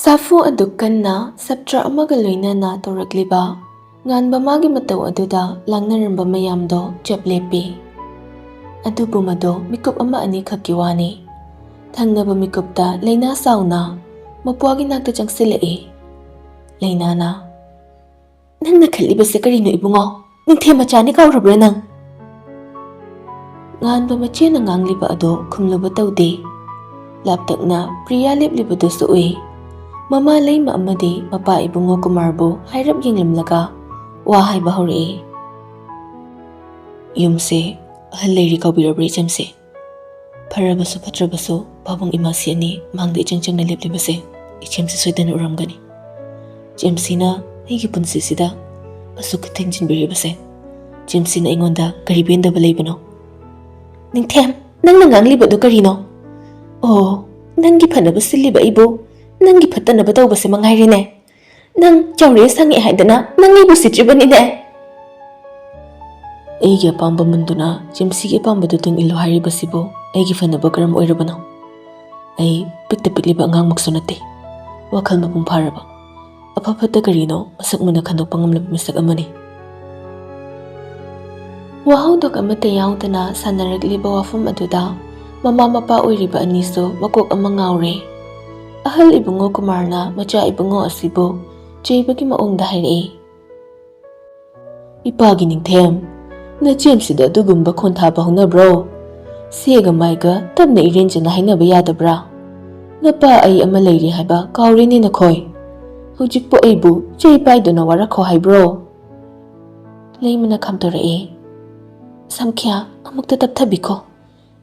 Safu adu kanna saptra amaga loinana taurakliba nganba magi matau aduda langnaramba mayamdo cheplepi adubu mado mikup ama ani khakki wani thangnaba mikupta leina sauna mapwagi nakta changsilai leinana nangna khallibase karino ibungo ningthe machani kaurabra nang nganba machena ngangliba ado khumluba taude laptakna priya leplibadu suui mama leima amadi mapa ibungo kumarbu hairap yenglimlaga wa haiba hori yumse ahal leiri kaubirabri chamse pharabasu phatrabasu babung imasi ani mangde changchangna leplibase ichemse soidana uramgani jemsina higi punsi sida asuk thengjinbiribase jemsina ingonda kari bendaba leibano ningthem nangna nganglibadu karino oh nangi phanaba silliba ibu nangi phatanaba tawbase mangairine nang chawre sangi haidana nangi bu sitribani ne eigi apamba munduna jemsi gi apambadu tung ilu haribasibu eigi phanaba karam oirabano ei pikta pikliba angang maksunate wakhal mapung pharaba aphapata karino masak muna khandokpa ngamlaba misak amani wahaudok amate yaudana sanaragliba wafam aduda mama mapa oiriba aniso makok ama ngaure ahal ibungo kumarna macha ibungo asibo cheibagi maongda haire ipagi ningthem na chemsida dugumba khontha bahuna bro sega maiga tabna irenjana hainaba yadabra napa ai ama leiri haiba kawrini na khoi hujikpo aibu chei paidona warakho haibro leimana khamtorae samkhya amukta tapthabiko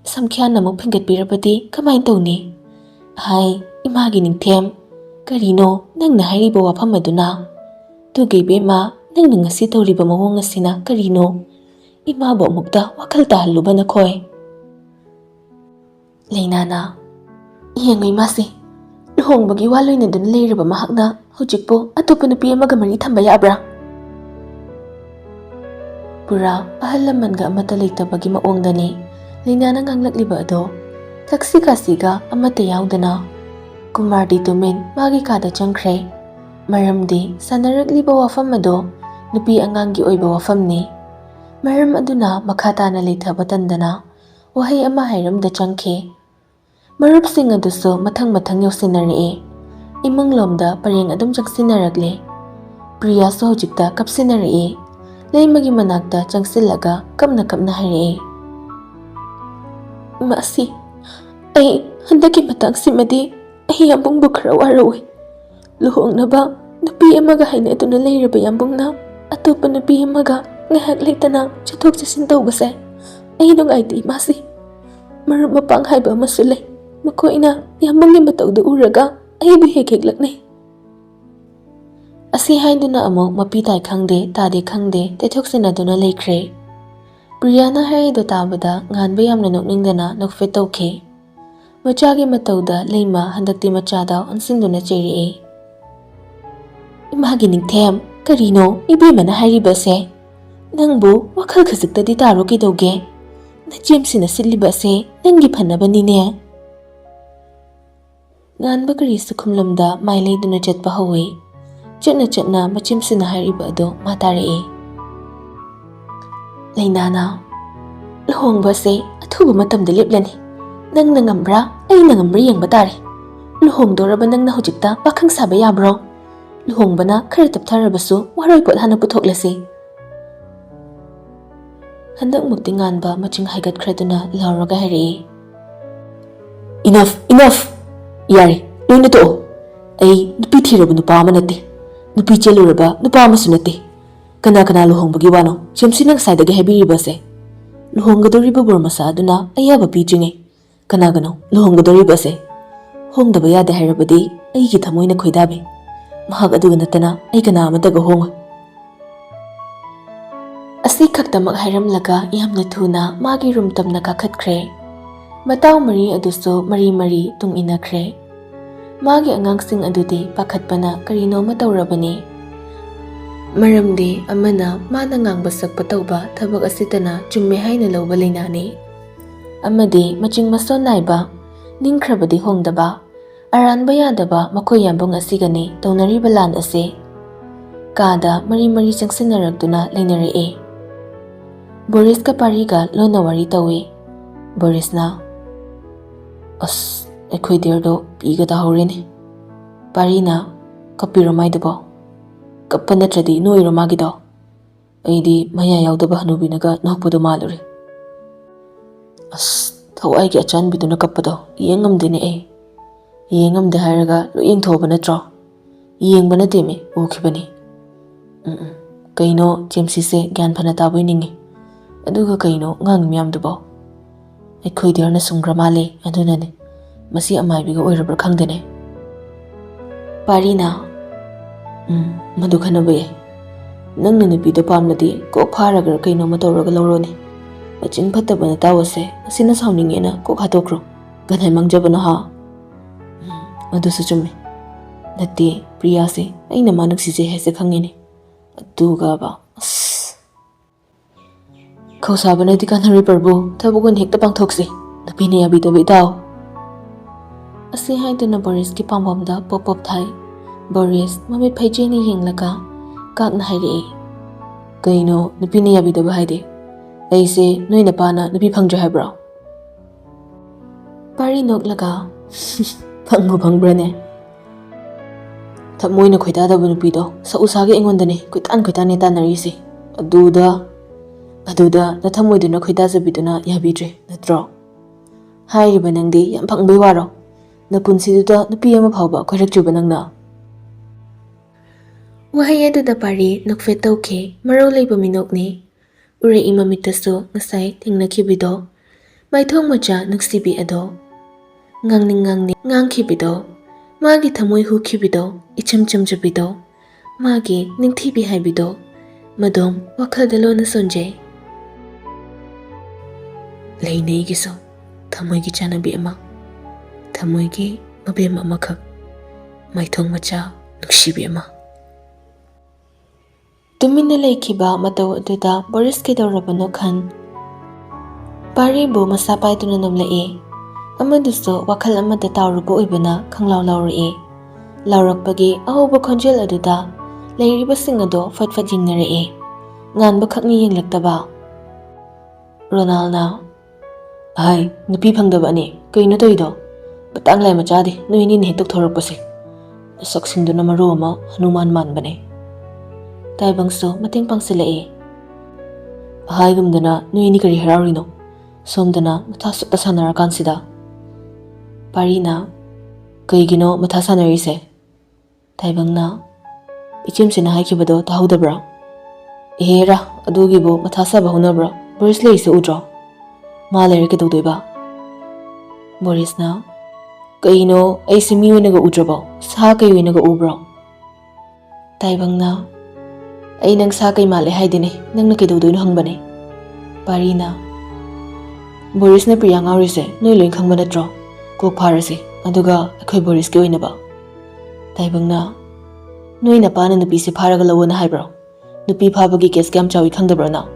samkhya namuk phingat pirabadi kamain tawni hai imagi ningthem karino nangna hairiba wafam aduna tuge bema nangna ngasi tawriba mawong asina karino ima bo mukta wakhal tahalluba na khoi leinana yengai masi luhongbagi waloina dun leiraba mahakna hujikpo atopa nupi amaga mari thamba yabra pura ahalammanga amata leitabagi maongdani leinana nganglakliba ado taksi kasiga amata yaudana kumardi tumin magi kada changkhre maramdi sanaragliba wafam ado nupi angangi oiba wafamni maram aduna makhatana leithaba tandana wahai ama hairamda changkhe marupsing aduso mathang mathang yausinare imanglomda pareng adum changsinaragle priya so hojikta kapsinare leimagi manakta changsillaga kamna kamna haire masi ai handaki matang simadi ai yambung bukhra warawi luhongnaba nupi amaga haina aduna leiraba yambungna atopa nupi amaga ngahak leitana chathok chasin tawbase ai nungaiti masi marup mapang haiba masule makoina yambunggi matawda uraga ai bu heklakne asi haiduna amok mapi tai khangde tade khangde tethoksin aduna leikhre priyana haido tabada nganba yamna nokningdana nokfe tawkhe machagi matawda leima handakti machada onsinduna cheri imagi ningthem karino ibemana hairibase nangbu wakhal khazikta di taro kidauge na jemsina sillibase nangi phanabanine nganba kari sukhumlamda maileiduna chatpa hawi chatna chatna machimsina hairiba ado matare leinana luhongbase athuba matamda leplani nangna ngambra aina ngambra yengba tare luhongdoraba nangna hojikta pakhang saba yabro luhongbana khara taptharabasu waroi pot hana puthoklase handak mukti nganba maching haigat khraduna lauraga hari enough yari loina to ai nupi thirabu nupa amanate nupi cheluraba nupa amasunate kana kana luhongbagi wano chemsinang saidage habiribase luhonggadoriba bormasa aduna ayaba pijinge kana gano luhonggadoribase hongdaba yade hairabadi aigi thamoina khoidabe mahak aduga natana ai kana amataga honga asi khaktamak hairamlaga yamna thuna magi room tamna kakhatkhre mataw mari aduso mari tung inakhre magi angangsing adudi pakhatpana karino matawrabani maramdi amana mana ngangba sakpa tawba thabak asitana chumme haina lawba leinani amadi maching mason naiba ningkhrabadi hongdaba ꯑꯔꯥꯟꯕ ꯌꯥꯗꯕ ꯃꯈꯣꯏ ꯌꯥꯝꯕꯨꯡ ꯑꯁꯤꯒꯅꯤ ꯇꯧꯅꯔꯤꯕ ꯂꯥꯟ ꯑꯁꯤ ꯀꯥꯗ ꯃꯔꯤ ꯆꯪꯁꯤꯟꯅꯔꯛꯇꯨꯅ ꯂꯩꯅꯔꯛꯏ꯫ ꯕꯣꯔꯤꯁꯀ ꯄꯥꯔꯤꯒ ꯂꯣꯟꯅ ꯋꯥꯔꯤ ꯇꯧꯏ꯫ ꯕꯣꯔꯤꯁꯅ "ꯑꯁ ꯑꯩꯈꯣꯏ ꯗꯤꯌꯔꯗꯣ ꯄꯤꯒ ꯇꯥꯍꯧꯔꯦꯅꯦ." ꯄꯥꯔꯤꯅ "ꯀꯞꯄꯤꯔꯣ ꯃꯥꯏꯗꯨꯕꯣ? ꯀꯞꯄ ꯅꯠꯇ꯭ꯔꯗꯤ ꯅꯣꯏꯔꯣ ꯃꯥꯒꯤꯗꯣ? ꯑꯩꯗꯤ ꯃꯌꯥ ꯌꯥꯎꯗꯕ ꯍꯅꯨꯕꯤꯅꯒ ꯅꯣꯛꯄꯗꯣ ꯃꯥꯜꯂꯨꯔꯦ." "ꯑꯁ ꯊꯋꯥꯏꯒꯤ ꯑꯆꯥꯟꯕꯤꯗꯨꯅ ꯀꯞꯄꯗꯣ ꯌꯦꯡꯉꯝꯗꯦꯅꯦ ꯑꯩ." "ꯌꯦꯡꯉꯝꯗꯦ ꯍꯥꯏꯔꯒ ꯂꯣꯏ ꯌꯦꯡꯊꯣꯛꯑꯕ ꯅꯠꯇ꯭ꯔꯣ?" "ꯌꯦꯡꯕ ꯅꯠꯇꯦꯃꯤ ꯎꯈꯤꯕꯅꯤ." "ꯀꯩꯅꯣ ꯆꯦꯝꯁꯤꯁꯦ ꯒ꯭ꯌꯥꯟ ꯐꯅ ꯇꯥꯕꯣꯏ ꯅꯤꯡꯉꯤ꯫ ꯑꯗꯨꯒ ꯀꯩꯅꯣ ꯉꯥꯡꯉꯤ ꯃꯌꯥꯝꯗꯨꯕꯣ? ꯑꯩꯈꯣꯏ ꯗꯤꯌꯔꯅ ꯁꯨꯝꯈ꯭ꯔ ꯃꯥꯜꯂꯦ ꯑꯗꯨꯅꯅꯦ ꯃꯁꯤ ꯑꯃꯥꯏꯕꯤꯒ ꯑꯣꯏꯔꯕ꯭ꯔꯥ ꯈꯪꯗꯦꯅꯦ." ꯄꯥꯔꯤꯅ "ꯃꯗꯨ ꯈꯟꯅꯕ ꯌꯥꯏ. ꯅꯪꯅ ꯅꯨꯄꯤꯗꯣ ꯄꯥꯝꯂꯗꯤ ꯀꯣꯛ ꯐꯥꯔꯒ ꯀꯩꯅꯣꯝꯃ ꯇꯧꯔꯒ ꯂꯧꯔꯣꯅꯦ. ꯃꯆꯤꯟ ꯐꯠꯇꯕ ꯅꯇꯥꯎ ꯑꯁꯦ ꯑꯁꯤꯅ ꯁꯥꯎꯅꯤꯡꯉꯦꯅ ꯀꯣꯛ ꯍꯥꯠꯇꯣꯛꯈ꯭ꯔꯣ. ꯒꯅꯥꯏ ꯃꯥꯡꯖꯕꯅꯣ ꯍꯥ?" "ꯑꯗꯨꯁꯨ ꯆꯨꯝꯃꯤ. ꯅꯠꯇꯦ ꯄ꯭ꯔꯤꯌꯥꯁꯦ ꯑꯩꯅ ꯃꯥ ꯅꯨꯡꯁꯤꯖꯩ ꯍꯥꯏꯁꯦ ꯈꯪꯉꯤꯅꯦ. ꯑꯗꯨꯒꯕ ꯑꯁ ꯈꯧꯁꯥꯕꯅꯗꯤ ꯀꯥꯟꯅꯔꯣꯏ ꯄ꯭ꯔꯚꯨ. ꯊꯕꯛ ꯑꯣꯏꯅ ꯍꯦꯛꯇ ꯄꯥꯡꯊꯣꯛꯁꯤ. ꯅꯨꯄꯤꯅ ꯌꯥꯕꯤꯗꯕ ꯏꯇꯥꯎ." ꯑꯁꯤ ꯍꯥꯏꯗꯨꯅ ꯕꯣꯔꯤꯁꯀꯤ ꯄꯥꯝꯕꯣꯝꯗ ꯄꯣꯞ ꯊꯥꯏ꯫ ꯕꯣꯔꯤꯁ ꯃꯃꯤꯠ ꯐꯩꯖꯩꯅ ꯌꯦꯡꯂꯒ ꯀꯥꯛꯅ ꯍꯥꯏꯔꯛꯏ, "ꯀꯩꯅꯣ ꯅꯨꯄꯤꯅ ꯌꯥꯕꯤꯗꯕ ꯍꯥꯏꯗꯤ? ꯑꯩꯁꯦ ꯅꯣꯏ ꯅꯄꯥꯅ ꯅꯨꯄꯤ ꯐꯪꯗ꯭ꯔꯦ ꯍꯥꯏꯕ꯭ꯔꯣ?" ꯄꯥꯔꯤ ꯅꯣꯛꯂꯒ "ꯐꯪꯕꯨ ꯐꯪꯕ꯭ꯔꯅꯦ? ꯊꯃꯣꯏꯅ ꯈꯣꯏꯗꯥꯗꯕ ꯅꯨꯄꯤꯗꯣ ꯁꯎꯁꯥꯒꯤ ꯑꯩꯉꯣꯟꯗꯅꯦ ꯀꯣꯏꯇꯥꯟꯅꯦ ꯇꯥꯟꯅꯔꯤꯁꯦ. ꯑꯗꯨꯗ ꯅꯊꯃꯣꯏꯗꯨꯅ ꯈꯣꯏꯗꯥꯖꯕꯤꯗꯨꯅ ꯌꯥꯕꯤꯗ꯭ꯔꯦ ꯅꯠꯇ꯭ꯔꯣ? ꯍꯥꯏꯔꯤꯕ ꯅꯪꯗꯤ ꯌꯥꯝ ꯐꯪꯕꯩ ꯋꯥꯔꯣ? ꯅꯄꯨꯟꯁꯤꯗꯨꯗ ꯅꯨꯄꯤ ꯑꯃ ꯐꯥꯎꯕ ꯀꯣꯏꯔꯛꯇ꯭ꯔꯤꯕ ꯅꯪꯅ?" ꯋꯥꯍꯩ ꯑꯗꯨꯗ ꯄꯥꯔꯤ ꯅꯣꯛꯐꯦꯠ ꯇꯧꯈꯤ꯫ ꯃꯔꯧ ꯂꯩꯕ ꯃꯤꯅꯣꯛꯅꯤ꯫ ꯎꯔꯛꯏ ꯃꯃꯤꯠꯇꯁꯨ ꯉꯁꯥꯏ ꯊꯦꯡꯅꯈꯤꯕꯗꯣ ꯃꯥꯏꯊꯣꯡ ꯃꯆꯥ ꯅꯨꯡꯁꯤꯕꯤ ꯑꯗꯣ ꯉꯥꯡꯅꯤꯡ ꯉꯥꯡꯈꯤꯕꯗꯣ, ꯃꯥꯒꯤ ꯊꯃꯣꯏ ꯍꯨꯈꯤꯕꯗꯣ, ꯏꯆꯝ ꯆꯝꯖꯕꯤꯗꯣ, ꯃꯥꯒꯤ ꯅꯤꯡꯊꯤꯕꯤ ꯍꯥꯏꯕꯤꯗꯣ ꯃꯗꯣꯝ ꯋꯥꯈꯜꯗ ꯂꯣꯟꯅ ꯁꯣꯟꯖꯩ꯫ ꯂꯩꯅꯩꯒꯤꯁꯨ ꯊꯃꯣꯏꯒꯤ ꯆꯥꯟꯅꯕꯤ ꯑꯃ, ꯊꯃꯣꯏꯒꯤ ꯃꯕꯦꯝ ꯑꯃꯈꯛ, ꯃꯥꯏꯊꯣꯡ ꯃꯆꯥ ꯅꯨꯡꯁꯤꯕꯤ ꯑꯃ꯫ ꯇꯨꯃꯤꯟꯅ ꯂꯩꯈꯤꯕ ꯃꯇꯧ ꯑꯗꯨꯗ ꯕꯣꯔꯤꯁ ꯀꯩꯗꯧꯔꯕꯅꯣ ꯈꯟ ꯄꯥꯔꯤꯕꯨ ꯃꯁꯥ ꯄꯥꯏꯗꯨꯅ ꯅꯝꯂꯛꯏ꯫ ꯑꯃꯗꯨꯁꯨ ꯋꯥꯈꯜ ꯑꯃꯗ ꯇꯥꯎꯔꯨꯕ ꯑꯣꯏꯕꯅ ꯈꯪꯂꯥꯎ ꯂꯥꯎꯔꯛꯏ꯫ ꯂꯥꯎꯔꯛꯄꯒꯤ ꯑꯍꯧꯕ ꯈꯣꯟꯖꯦꯜ ꯑꯗꯨꯗ ꯂꯩꯔꯤꯕꯁꯤꯡ ꯑꯗꯣ ꯐꯠ ꯌꯦꯡꯅꯔꯛꯏ꯫ ꯉꯥꯟꯕ ꯈꯛꯅꯤ ꯌꯦꯡꯂꯛꯇꯕ꯫ ꯔꯣꯅꯥꯜꯅ "ꯑꯍꯥꯏ ꯅꯨꯄꯤ ꯐꯪꯗꯕ ꯑꯅꯤ ꯀꯩꯅꯣ ꯇꯧꯔꯤꯗꯣ? ꯃꯇꯥꯡ ꯂꯥꯏ ꯃꯆꯥꯗꯤ ꯅꯣꯏ ꯑꯅꯤꯅ ꯍꯦꯛ ꯇꯧꯊꯣꯔꯛꯄꯁꯦ. ꯅꯁꯛꯁꯤꯡꯗꯨꯅ ꯃꯔꯣ ꯑꯃ ꯍꯅꯨꯃꯥꯟ ꯃꯥꯟꯕꯅꯦ." ꯇꯥꯏꯕꯪꯁꯨ ꯃꯇꯦꯡ ꯄꯥꯡꯁꯤꯜꯂꯛꯏ꯫ "ꯑꯍꯥꯏꯒꯨꯝꯗꯅ ꯅꯣꯏ ꯑꯅꯤ ꯀꯔꯤ ꯍꯔꯥꯎꯔꯤꯅꯣ? ꯁꯣꯝꯗꯅ ꯃꯊꯥ ꯁꯨꯠꯇ ꯁꯥꯟꯅꯔꯀꯥꯟꯁꯤꯗ." ꯄꯥꯔꯤꯅ "ꯀꯩꯒꯤꯅꯣ ꯃꯊꯥ ꯁꯥꯟꯅꯔꯤꯁꯦ?" ꯇꯥꯏꯕꯪꯅ "ꯏꯆꯦꯝꯁꯤꯅ ꯍꯥꯏꯈꯤꯕꯗꯣ ꯇꯥꯍꯧꯗꯕ꯭ꯔꯥ?" "ꯑꯦꯍꯦꯔꯥ ꯑꯗꯨꯒꯤꯕꯨ ꯃꯊꯥ ꯁꯥꯕ ꯍꯧꯅꯕ꯭ꯔꯣ? ꯕꯣꯔꯤꯁ ꯂꯩꯔꯤꯁꯦ ꯎꯗ꯭ꯔꯣ? ꯃꯥ ꯂꯩꯔ ꯀꯩꯗꯧꯗꯣꯏꯕ?" ꯕꯣꯔꯤꯁꯅ "ꯀꯩꯅꯣ ꯑꯩꯁꯦ ꯃꯤ ꯑꯣꯏꯅꯒ ꯎꯗ꯭ꯔꯕꯣ? ꯁꯥ ꯀꯩ ꯑꯣꯏꯅꯒ ꯎꯕ꯭ꯔꯣ?" ꯇꯥꯏꯕꯪꯅ "ꯑꯩ ꯅꯪ ꯁꯥ ꯀꯩ ꯃꯥꯜꯂꯦ ꯍꯥꯏꯗꯦꯅꯦ, ꯅꯪꯅ ꯀꯩꯗꯧꯗꯣꯏꯅꯣ ꯍꯪꯕꯅꯦ." ꯄꯥꯔꯤꯅ "ꯕꯣꯔꯤꯁꯅ ꯄ꯭ꯔꯤꯌꯥ ꯉꯥꯎꯔꯤꯁꯦ ꯅꯣꯏ ꯂꯣꯏ ꯈꯪꯕ ꯅꯠꯇ꯭ꯔꯣ? ꯀꯣꯛ ꯐꯥꯔꯁꯤ ꯑꯗꯨꯒ ꯑꯩꯈꯣꯏ ꯕꯣꯔꯤꯁꯀꯤ ꯑꯣꯏꯅꯕ." ꯇꯥꯏꯕꯪꯅ "ꯅꯣꯏ ꯅꯄꯥꯅ ꯅꯨꯄꯤꯁꯦ ꯐꯥꯔꯒ ꯂꯧꯑꯣꯅ ꯍꯥꯏꯕ꯭ꯔꯣ? ꯅꯨꯄꯤ ꯐꯥꯕꯒꯤ ꯀꯦꯁ ꯀꯌꯥꯝ ꯆꯥꯎꯏ ꯈꯪꯗꯕ꯭ꯔꯣ ꯅꯪ?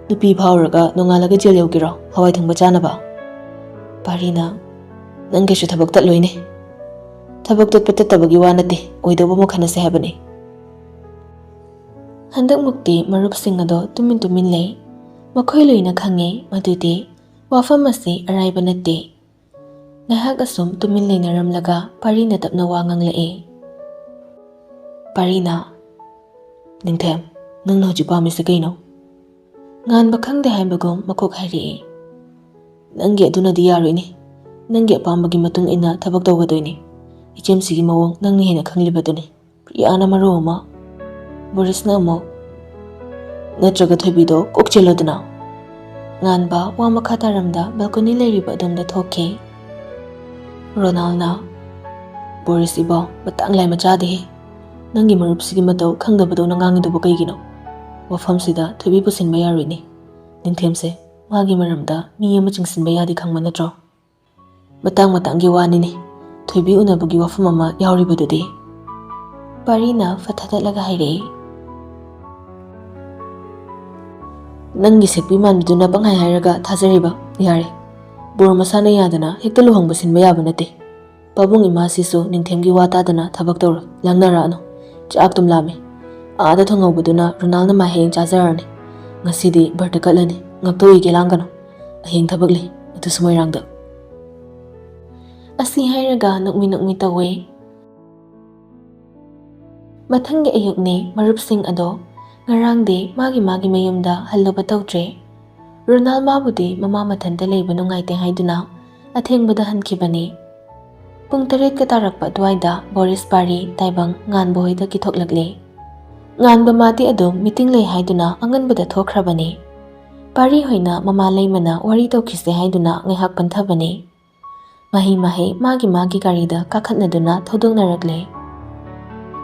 ꯅꯨꯄꯤ ꯐꯥꯎꯔꯒ ꯅꯣꯡꯉꯥꯜꯂꯒ ꯖꯦꯜ ꯌꯧꯒꯦꯔꯣ ꯍꯋꯥꯏ ꯊꯣꯡꯕ ꯆꯥꯅꯕ?" ꯄꯥꯔꯤꯅ "ꯅꯪ ꯀꯩꯁꯨ ꯊꯕꯛ ꯇꯠꯂꯣꯏꯅꯦ." "ꯊꯕꯛ ꯇꯠꯄ ꯇꯠꯇꯕꯒꯤ ꯋꯥ ꯅꯠꯇꯦ, ꯑꯣꯏꯗꯧꯕ ꯑꯃ ꯈꯟꯅꯁꯦ ꯍꯥꯏꯕꯅꯤ." ꯍꯟꯗꯛꯃꯨꯛꯇꯤ ꯃꯔꯨꯞꯁꯤꯡ ꯑꯗꯣ ꯇꯨꯃꯤꯟ ꯂꯩ꯫ ꯃꯈꯣꯏ ꯂꯣꯏꯅ ꯈꯪꯉꯤ ꯃꯗꯨꯗꯤ ꯋꯥꯐꯝ ꯑꯁꯤ ꯑꯔꯥꯏꯕ ꯅꯠꯇꯦ꯫ ꯉꯥꯏꯍꯥꯛ ꯑꯁꯨꯝ ꯇꯨꯃꯤꯟ ꯂꯩꯅꯔꯝꯂꯒ ꯄꯥꯔꯤꯅ ꯇꯞꯅ ꯋꯥ ꯉꯥꯡꯂꯛꯏ꯫ ꯄꯥꯔꯤꯅ "ꯅꯤꯡꯊꯦꯝ, ꯅꯪꯅ ꯍꯧꯖꯤꯛ ꯄꯥꯝꯃꯤꯁꯦ ꯀꯩꯅꯣ?" ꯉꯥꯟꯕ ꯈꯪꯗꯦ ꯍꯥꯏꯕꯒꯨꯝ ꯃꯀꯣꯛ ꯍꯥꯏꯔꯛꯏ꯫ "ꯅꯪꯒꯤ ꯑꯗꯨꯅꯗꯤ ꯌꯥꯔꯣꯏꯅꯦ. ꯅꯪꯒꯤ ꯑꯄꯥꯝꯕꯒꯤ ꯃꯇꯨꯡ ꯏꯟꯅ ꯊꯕꯛ ꯇꯧꯒꯗꯣꯏꯅꯤ. ꯏꯆꯦꯝꯁꯤꯒꯤ ꯃꯑꯣꯡ ꯅꯪꯅ ꯍꯦꯟꯅ ꯈꯪꯂꯤꯕꯗꯨꯅꯤ. ꯄ꯭ꯔꯤꯌꯥꯅ ꯃꯔꯣ ꯑꯃ." ꯕꯣꯔꯤꯁꯅ ꯑꯃꯨꯛ "ꯅꯠꯇ꯭ꯔꯒ ꯊꯣꯏꯕꯤꯗꯣ ꯀꯣꯛ ꯆꯦꯜꯂꯣꯗꯅ." ꯉꯥꯟꯕ ꯋꯥ ꯃꯈꯥ ꯇꯥꯔꯝꯗ ꯕꯦꯜꯀꯣꯅꯤ ꯂꯩꯔꯤꯕ ꯑꯗꯣꯝꯗ ꯊꯣꯛꯈꯤ꯫ ꯔꯣꯅꯥꯜꯅ "ꯕꯣꯔꯤꯁ ꯏꯕꯣ ꯃꯇꯥꯡ ꯂꯥꯏ ꯃꯆꯥꯗꯦꯍꯦ. ꯅꯪꯒꯤ ꯃꯔꯨꯞꯁꯤꯒꯤ ꯃꯇꯧ ꯈꯪꯗꯕꯗꯧꯅ ꯉꯥꯡꯉꯤꯗꯨꯕꯨ ꯀꯩꯒꯤꯅꯣ? ꯋꯥꯐꯝꯁꯤꯗ ꯊꯣꯏꯕꯤ ꯄꯨꯁꯤꯟꯕ ꯌꯥꯔꯣꯏꯅꯦ. ꯅꯤꯡꯊꯦꯝꯁꯦ ꯃꯥꯒꯤ ꯃꯔꯝꯗ ꯃꯤ ꯑꯃ ꯆꯤꯡꯁꯤꯟꯕ ꯌꯥꯗꯦ ꯈꯪꯕ ꯅꯠꯇ꯭ꯔꯣ? ꯃꯇꯥꯡꯒꯤ ꯋꯥꯅꯤꯅꯦ. ꯊꯣꯏꯕꯤ ꯎꯅꯕꯒꯤ ꯋꯥꯐꯝ ꯑꯃ ꯌꯥꯎꯔꯤꯕꯗꯨꯗꯤ." ꯄꯥꯔꯤꯅ ꯐꯊꯗꯠꯂꯒ ꯍꯥꯏꯔꯛꯏ꯫ "ꯅꯪꯒꯤ ꯁꯦꯛꯄꯤ ꯃꯥꯟꯕꯗꯨꯅ ꯄꯪꯍꯥꯏ ꯍꯥꯏꯔꯒ ꯊꯥꯖꯔꯤꯕ? ꯌꯥꯔꯦ. ꯕꯣꯔ ꯃꯁꯥꯅ ꯌꯥꯗꯅ ꯍꯦꯛꯇ ꯂꯨꯍꯣꯡꯕ ꯁꯤꯟꯕ ꯌꯥꯕ ꯅꯠꯇꯦ. Pabung imasisu ningthemgi watadana thabak tawra langnarano. Chak lami. Aada thongobuduna Ronaldo ma heng chazarani. Ngasidi bartakalani. Ngaktoy gelangano. Aheng thabakli. Atu sumoyrangda. Asi hairaga nukmi tawe. Mathangge ayukni marupsing ado ngarangde magi mayumda halloba tawtre. Ronald mabudi mama mathanta leiba nungaite haiduna athengbada hankibani. Pung 8 ka tarakpa duaida Boris Pari taibang nganbo hoida kithoklakle. Nganba mati adum meeting lei haiduna anganbada thokhrabani. Pari hoina mama leimana wari tawkhise haiduna ngaihak panthabani. Mahi magi garida kakhatnaduna thodongnarakle.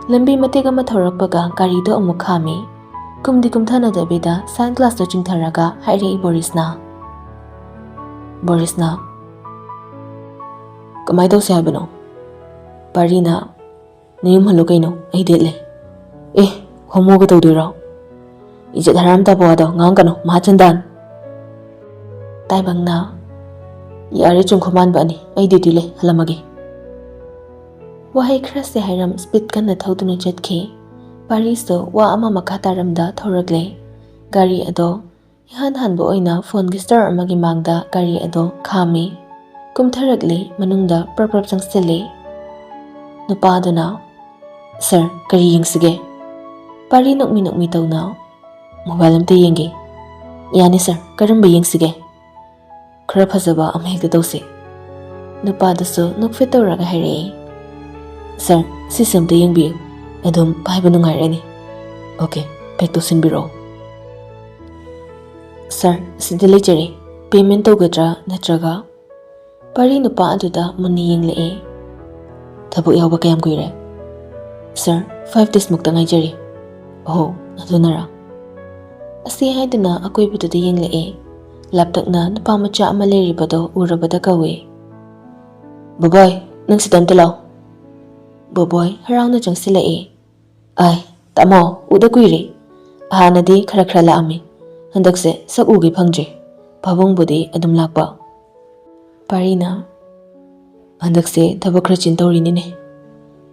Lambi matega mathorakpaga garido amuk khami. Kumdi kumthanadabida sign class to chingtharaga hairei Borisna. Kamay daw siya ba no? Pari na, nayum halo kayo no, ay detle. Homo ka daw dira. Ijat haram tapo daw, ngang ka no, mahachandan. Taibang na, yari chung kuman ba ni, ay ditile, halamagi. Wahay kras si Hiram split ka na tawdo na jatke. Pari so, wa ama makataramda thoragle. Gari ado, ihan bo oy na phone gistar amagi mangda gari ado kami. Kumtharagle manungda prapap sang sili. Nupado na, Sir, kari yung sige. Pari nukmi taw na. Mobile amte yengi. Yani sir, karamba yung sige. Kara phazaba am hekta tawsi. Nupado so nukfit tawraga hairei. Sir, sisamte yung biyo. Adum pahaiba nungairani. Okay, pek tusinbiro. Sir, sidilay jari. Payment tawgadra natraga. Pari nupa aduda muni yung lee. Tabo yaw ba kayam kuire? Sir, 5 days mukta ngay jari. Oh, nadunara. Asi haiduna ako'y bududa yung lee. Laptak na napamacha amaleri ba daw urabada kawe. Baboy, nang sidam talaw. Baboy, harang na diyang sila Ay, tamo, uda kuire. Ahana di khara laami. Handakse sak ugi pangje. Pabong budi adum lakpa. Parina, handakse tabak khara chintauri nine.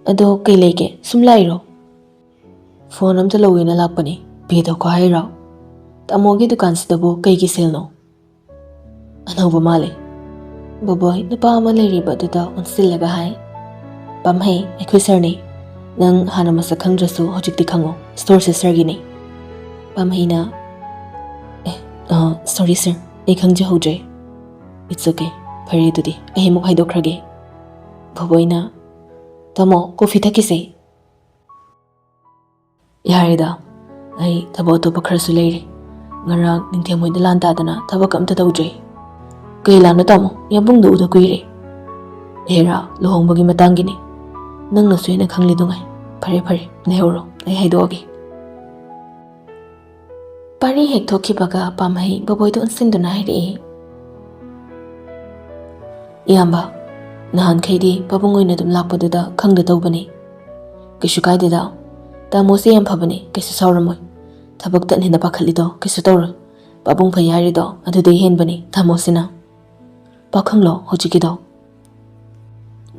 Ado kay leke, sumlairo. Phone am talawi na lakpa ni, bida ko hayraw. Tamogi dukan sa dabo kay gisil no. Ano ba mali? Baboy, napakamalay ba duda on sila gahay? Pamhay, ay sir ni. Nang hana masakang draso hojik di kango, store sa sir gini. Pamhay na, sorry sir, ay kang jahojay. It's okay, pari dudi, ay himok haidok rage. Baboy na, tamo, kofi takise. Yari da, ay tabo to pakraso layri. Ngarang ningtiamoy dalanta na tabak am tatawjay. Kailan na tamo, yabong do uda kuire. Hera, lohong bagi matang gini. Nang nasuy na kang lidungay. Pare, nahuro, ay haidogi. Pari hekto kibaga pamahi baboy doon sindo na hairi. Iyamba, nahan kay di pabungoy na dumlakpa duda kang dataw ba ni. Kisyo kay dida, tamo siyang pa ba ni kaysa saura mo'y. Tabagtan hinapakal ito kaysa tawra. Pabung payari do, adudayin ba ni, tamo sina. Pakang lo, hojiki do.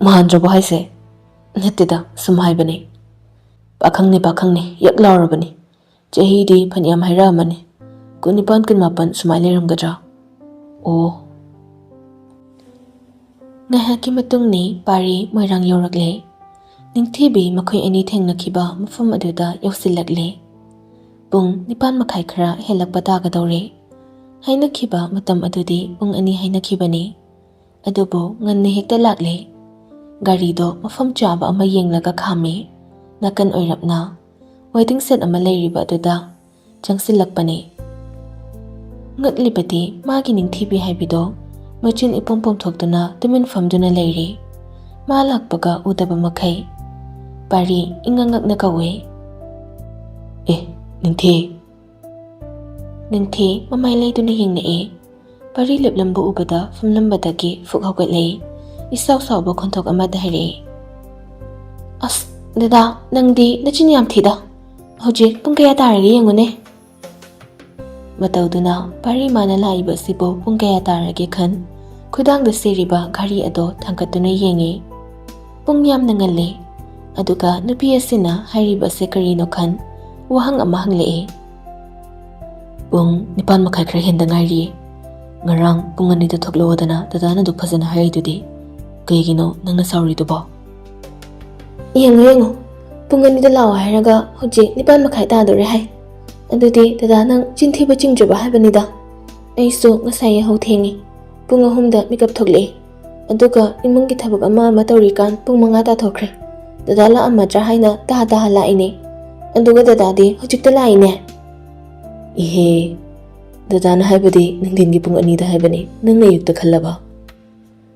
Mahandra ba hay se? Natida, sumhay ba ni? Pakang ni, yak laura ba ni? Jahi di paniyam hayrama ni. Kung nipan mapan sumay liram gadra. Oh. Ngahaki matung ni, pari moyrang yoragle. Ning tibi makoy anything nakiba mafam aduda yawsilagle. Bung nipan makay kara helak bataga dawre. Hay nakiba matam adudi bung ani hay nakiba ni. Adubo ngan ni hekta lakle. Garido mafam chaba ama yenglaga kami. Nakan oirap na. Waiting set ama layriba aduda. Jang silak pa ni. Ngat libati magining tibi haybido. Machin ipompom thokto na tumin famdo na layri. Malak baga udaba makay. Pari ingangak na kawe. Ningti mamay lay do na hing na Pari liplambo ubada famlambadagi fukhagat lay. Isaw-saw ba kontok ama dahiri. As, dada, nang di nachiniyam tida. Hojik, pung kaya taragi yung une. Mataw do na, pari manala iba sibo pung kaya taragi kan. Kudang da siriba gari ado tangkat do na yengi. Pung yamna ngali. Aduga nupi asina hairiba ase karino khan wahang ama hanglei. Pung 9 makhai khara henda ngairi. Ngarang pung 2 da thoklowadana dadana duk phajana haidudi. Kaigino nangna sauridubo. Yengo. Pung 2 da lawa hairaga hoji 9 makhai tadore hai. Adudi dadana chinthiba chingjuba haibanida. Aisu ngasai hau thengi. Pung 3 da makeup thoklei. Aduga imunggi thabak ama taurikan pung 5 ta thokre. Dadala amma tra haina ta laine. Aduga dadadi hojikta laine. Ihe dadana haibadi nungdingi pung 2 da haibani nangna yukta khallaba.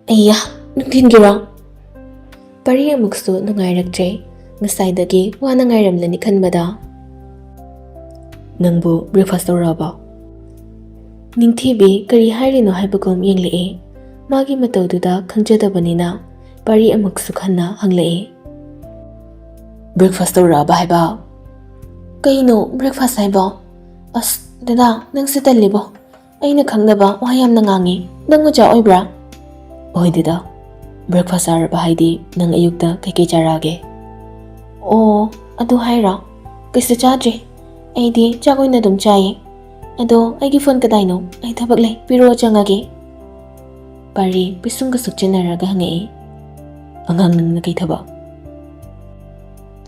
Ayya nungdingi ra. Pari amuksu nungairaktre ngasaidagi wana ngairamlani khanbada. Nangbu breakfast tawraba. Ningthibi kari hairino haibagom yenglei. Magi mataududa khangjadabanina pari amuksu khanna hanglei. Breakfast tawraba haiba. Kaino breakfast haiba. As dada nang sitallibo. Aina khangnaba wa yamna ngangi. Nang oja oibra. Oi dada. Breakfast araba haidi nang ayukta kaikai charage. Oh, adu haira. Kaisa chadre. Aidi chagoina dum chaye. Ado aigi phone kadaino. Ai thabak lei piro changage. Pari pisunga sukchinaraga hangai. Angang nang nakai thaba.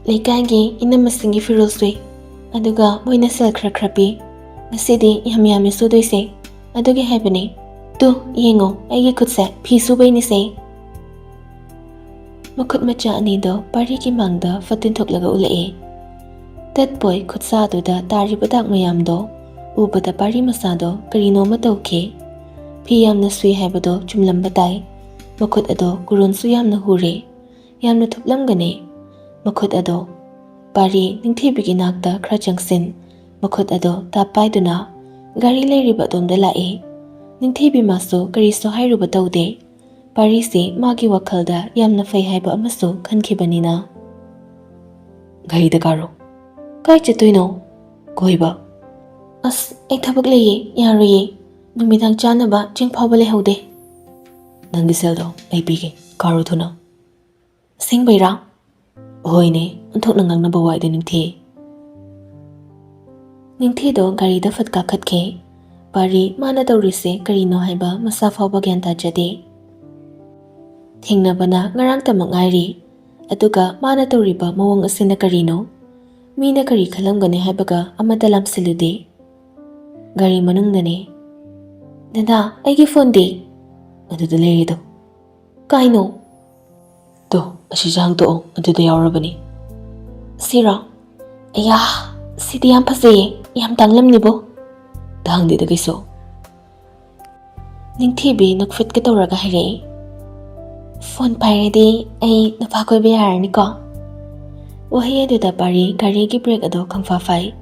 Leikagi inamasingi firulsui. Aduga moina sel khra pi. Ngasidi yami sudoise. Adugi haibani. Tu yengo aigi khutse phi subaini se. Makut macha anido pari ki mangda fatin thoklaga ulei. That boy khutsa aduda tari badak mayamdo ubada pari masado karino matauke. Phi yamna sui haibado chumlam batai. Makut ado kurun su yamna hure. Yamna thuplamgane. Makut ado pari ningthibigi nakta khra changsin. Makut ado tapaiduna gari leiriba domda lae. Ningthibi maso kariso hairuba taude. Pari se magi wakhalda yamna fai haiba amaso khankibanina. Gari da karo. Kai chatoino? Koiba. As ai thabak leye yaroye. Numidang chanaba chingphawba lehaude. Nanggi seldo ai pige karo thuna. Singbaira. Hoine anthok nangangnaba waide ningthi. Ningthi do gari da fatka khatke. Pari mana taurise karino haiba masa phawba gyan tajade. Thingnabana ngarang tamak ngairi. Aduga mana tauriba mawang asina karino. Mina kari khalamgane haibaga amata lamsilude. Gari manungdane. Dada aigi phone de. Aduda leirido. Kaino? To asi jang to aduda yaurabani. Sira. Ayya sidi yam phase yam tanglamnibo. Dangdi da kaiso. Ningthibi nakfit ka tawraga hairei. Phone pairadi ai napa koiba yarani ko. Wahi aduda pari gari gi break ado khangfa fai.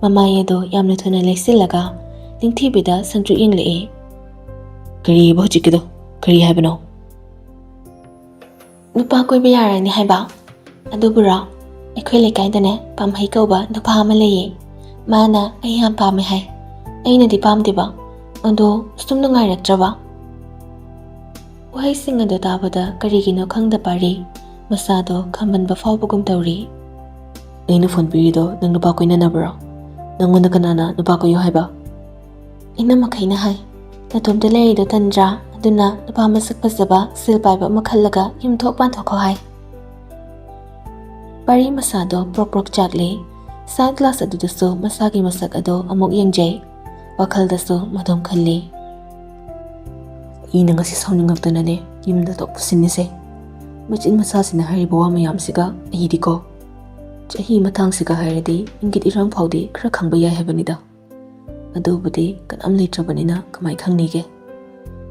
Mamai ado yamna thuna leisilaga ningthibida sangju yenglei. Kari bo chikido kari haibano. Nupa koiba yarani haiba. Adubura aikhoi lekaidane pamhai kauba nupa ama leye. Mana ai yam pame hai. Aina di pamdiba. Ado sumna ngairaktraba. Wahai sing ado tabada karigino khangda pari. Masado khambanba fawbagum tauri. Aina phone pirido nang nupa koina nabra. Nangona kanana nupa koyo haiba. Ina makhaina hai. Natumda leirido tandra. Aduna nupa masak pasaba silpaiba makhallaga yumthok panthokho hai. Pari masado prok chakle. Side glass adudaso masagi masak ado amok yengjay. Wakhaldaso madom khalle. Ina ngasi sauningaktanane yumda tokpusinise. Machin masasina haribo wa mayamsiga ahidiko. Chahi matangsiga hairadi ingit iram phawdi khra khangba yai habanida. Adubudi kanam leitrabanina kamai khangnige.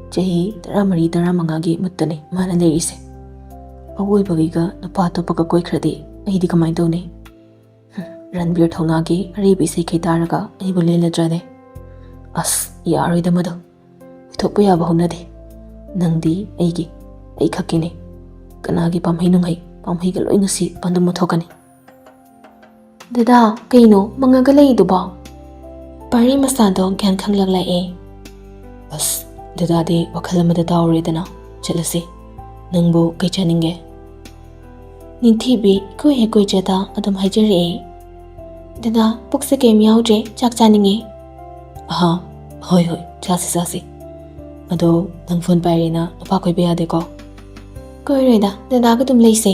Chahi 13 gi muttane mana lerise. Awoibagiga napa topaga koikradi ahidi kamai tawne. Ranbir thonagi aribi sei khaitaraga ahibu leladrane. As yaroidamado. Thokpa yaba honade. Nangdi aigi ai khakine. Kanagi pamhai nungai pamhai ga loi ngasi pandum thokani. Dada kaino mangaga leiduba. Pari masado gyan khanglak lae. As dada de wakhalamada tawridana chalase. Nangbu kai chaninge. ꯅꯤꯡꯊꯤꯕꯤ ꯏꯀꯣꯏ ꯍꯦꯛ ꯀꯣꯏꯖꯗ ꯑꯗꯨꯝ ꯍꯥꯏꯖꯔꯛꯑꯦ꯫ ꯗꯗꯥ ꯄꯨꯛꯁꯦ ꯀꯩꯝ ꯌꯥꯎꯗ꯭ꯔꯦ, ꯆꯥꯛ ꯆꯥꯅꯤꯡꯉꯦ꯫ ꯑꯍꯥ, ꯍꯣꯏ ꯆꯥꯁꯤ ꯆꯥꯁꯤ꯫ ꯑꯗꯣ ꯅꯪ ꯐꯣꯟ ꯄꯥꯏꯔꯦꯅ ꯅꯨꯄꯥ ꯀꯣꯏꯕ ꯌꯥꯗꯦꯀꯣ? ꯀꯣꯏꯔꯣꯏꯗ, ꯗꯗꯥꯒ ꯑꯗꯨꯝ ꯂꯩꯁꯦ꯫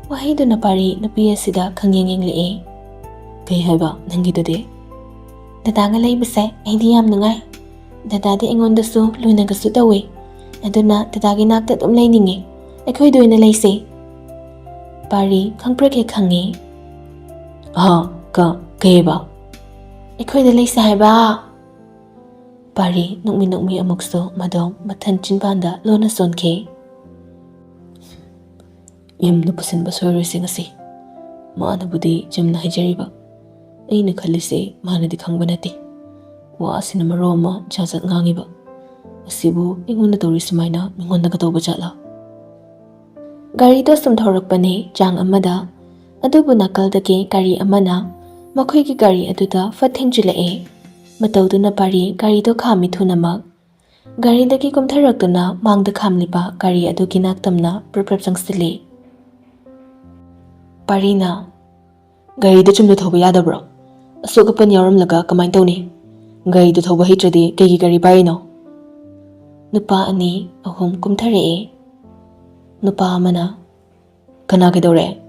ꯋꯥꯍꯩꯗꯨꯅ ꯄꯥꯔꯤ ꯅꯨꯄꯤ ꯑꯁꯤꯗ ꯈꯪꯌꯦꯡ ꯌꯦꯡꯂꯛꯑꯦ꯫ ꯀꯩ ꯍꯥꯏꯕ ꯅꯪꯒꯤꯗꯨꯗꯤ? ꯗꯗꯥꯒ ꯂꯩꯕꯁꯦ ꯑꯩꯗꯤ ꯌꯥꯝ ꯅꯨꯡꯉꯥꯏ꯫ ꯗꯗꯥꯗꯤ ꯑꯩꯉꯣꯟꯗꯁꯨ ꯂꯨꯅꯒꯁꯨ ꯇꯧꯋꯦ꯫ ꯑꯗꯨꯅ ꯗꯗꯥꯒꯤ ꯅꯥꯛꯇ ꯑꯗꯨꯝ ꯂꯩꯅꯤꯡꯉꯦ꯫ ꯑꯩꯈꯣꯏꯗ ꯑꯣꯏꯅ ꯂꯩꯁꯦ꯫ ꯄꯥꯔꯤ ꯈꯪꯄ꯭ꯔꯦꯛ ꯍꯦꯛ ꯈꯪꯉꯦ꯫ ꯀꯩꯕ? ꯑꯩꯈꯣꯏꯗ ꯂꯩꯁꯦ ꯍꯥꯏꯕ꯫ ꯄꯥꯔꯤ ꯅꯣꯛꯃꯤ ꯑꯃꯨꯛꯁꯨ ꯃꯗꯣꯝ ꯃꯊꯟ ꯆꯤꯟꯕꯥꯟꯗ ꯂꯣꯟꯅ ꯁꯣꯟꯈꯤ꯫ ꯌꯨꯝꯗ ꯄꯨꯁꯤꯟꯕ ꯁꯣꯏꯔꯣꯏꯁꯤ ꯉꯁꯤ꯫ ꯃꯥꯅꯕꯨꯗꯤ ꯆꯨꯝꯅ ꯍꯥꯏꯖꯔꯤꯕ, ꯑꯩꯅ ꯈꯜꯂꯤꯁꯦ ꯃꯥꯅꯗꯤ ꯈꯪꯕ ꯅꯠꯇꯦ꯫ ꯋꯥꯁꯤꯅ ꯃꯔꯣꯜ ꯑꯃ ꯖꯥꯠ ꯉꯥꯡꯉꯤꯕ꯫ ꯑꯁꯤꯕꯨ ꯑꯩꯉꯣꯟꯗ ꯇꯧꯔꯤ ꯁꯨꯃꯥꯏꯅ ꯃꯤꯉꯣꯟꯗꯒ ꯇꯧꯕ ꯖꯥꯠꯂꯥ? ꯒꯥꯔꯤꯗꯣ ꯁꯨꯝ ꯊꯧꯔꯛꯄꯅꯤ ꯆꯥꯡ ꯑꯃꯗ, ꯑꯗꯨꯕꯨ ꯅꯥꯀꯜꯗꯒꯤ ꯒꯥꯔꯤ ꯑꯃꯅ ꯃꯈꯣꯏꯒꯤ ꯒꯥꯔꯤ ꯑꯗꯨꯗ ꯐꯠ ꯊꯦꯡꯖꯤꯜꯂꯛꯑꯦ꯫ ꯃꯇꯧꯗꯨꯅ ꯄꯥꯔꯤ ꯒꯥꯔꯤꯗꯣ ꯈꯥꯝꯃꯤ ꯊꯨꯅꯃꯛ꯫ ꯒꯥꯔꯤꯗꯒꯤ ꯀꯨꯝꯊꯔꯛꯇꯨꯅ ꯃꯥꯡꯗ ꯈꯥꯝꯂꯤꯕ ꯒꯥꯔꯤ ꯑꯗꯨꯒꯤ ꯅꯥꯛꯇꯝꯅ ꯄ꯭ꯔꯞ ꯆꯪꯁꯤꯜꯂꯤ꯫ ꯄꯥꯔꯤꯅ, ꯒꯥꯔꯤꯗ ꯆꯨꯝꯅ ꯊꯧꯕ ꯌꯥꯗꯕ꯭ꯔꯣ? ꯑꯁꯣꯛ ꯑꯄꯟ ꯌꯥꯎꯔꯝꯂꯒ ꯀꯃꯥꯏꯅ ꯇꯧꯅꯤ? ꯒꯥꯔꯤꯗꯨ ꯊꯧꯕ ꯍꯩꯇ꯭ꯔꯗꯤ ꯀꯩꯒꯤ ꯒꯥꯔꯤ ꯄꯥꯏꯔꯤꯅꯣ? ꯅꯨꯄꯥ 2, 3 ꯀꯨꯝꯊꯔꯛꯑꯦ꯫ ꯅꯨꯄꯥ ꯑꯃꯅ, ꯀꯅꯥ ꯀꯩꯗꯧꯔꯦ?